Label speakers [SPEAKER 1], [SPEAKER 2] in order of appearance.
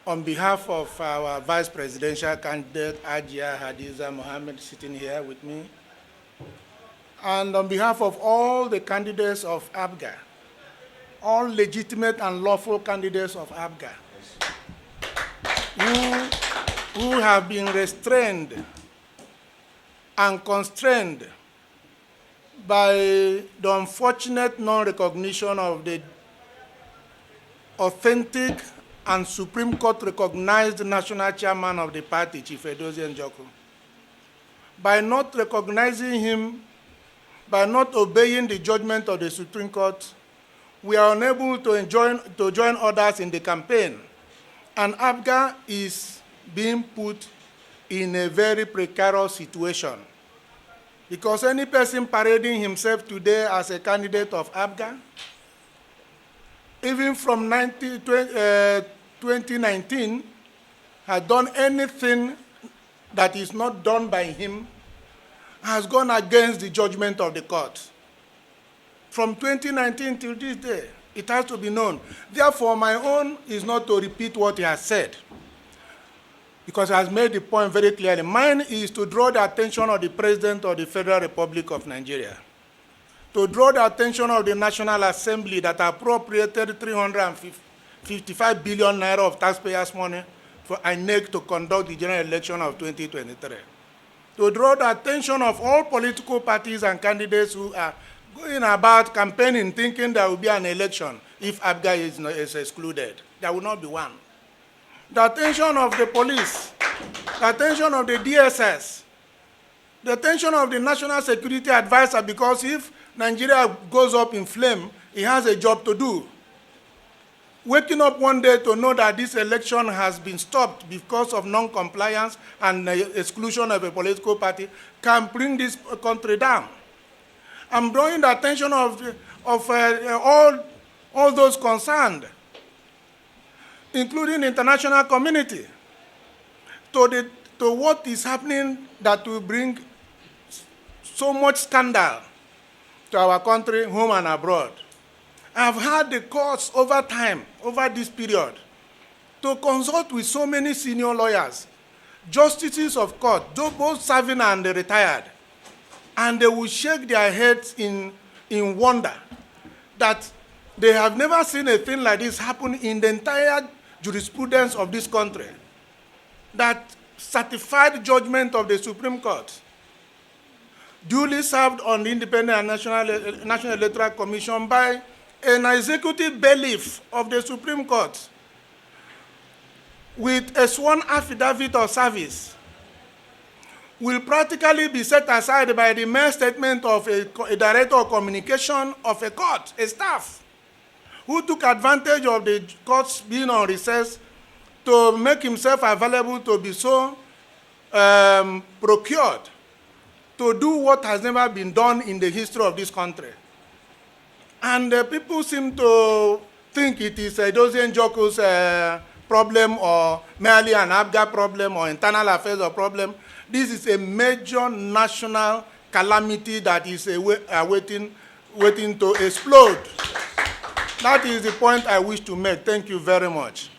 [SPEAKER 1] On behalf of our vice presidential candidate, Ajia Hadiza Mohammed, sitting here with me, and on behalf of all the candidates of ABGA, all legitimate and lawful candidates of ABGA, who have been restrained and constrained by the unfortunate non-recognition of the authentic and Supreme Court recognized national chairman of the party, Chief Edozie Njoku. By not recognizing him, by not obeying the judgment of the Supreme Court, we are unable to join others in the campaign. And ABGA is being put in a very precarious situation. Because any person parading himself today as a candidate of ABGA, even from 2019, has done anything that is not done by him, has gone against the judgment of the court. From 2019 till this day, it has to be known. Therefore, my own is not to repeat what he has said, because he has made the point very clearly. Mine is to draw the attention of the President of the Federal Republic of Nigeria, to draw the attention of the National Assembly that appropriated 355 billion naira of taxpayers' money for INEC to conduct the general election of 2023. To draw the attention of all political parties and candidates who are going about campaigning thinking there will be an election if ABGA is excluded. There will not be one. The attention of the police, the attention of the DSS, the attention of the National Security Advisor, because if Nigeria goes up in flame, he has a job to do. Waking up one day to know that this election has been stopped because of non-compliance and exclusion of a political party can bring this country down. I'm drawing the attention of all those concerned, including the international community, to what is happening that will bring so much scandal to our country, home and abroad. I've had the courts over time, over this period, to consult with so many senior lawyers, justices of court, both serving and retired, and they will shake their heads in wonder that they have never seen a thing like this happen in the entire jurisprudence of this country. That certified judgment of the Supreme Court, duly served on the Independent and National Electoral Commission by an executive bailiff of the Supreme Court, with a sworn affidavit of service, will practically be set aside by the mere statement of a director of communication of a court, a staff, who took advantage of the courts being on recess to make himself available to be so procured to do what has never been done in the history of this country. And people seem to think it is Edozie Njoku's problem, or merely an ABGA problem, or internal affairs or problem. This is a major national calamity that is waiting to explode. That is the point I wish to make. Thank you very much.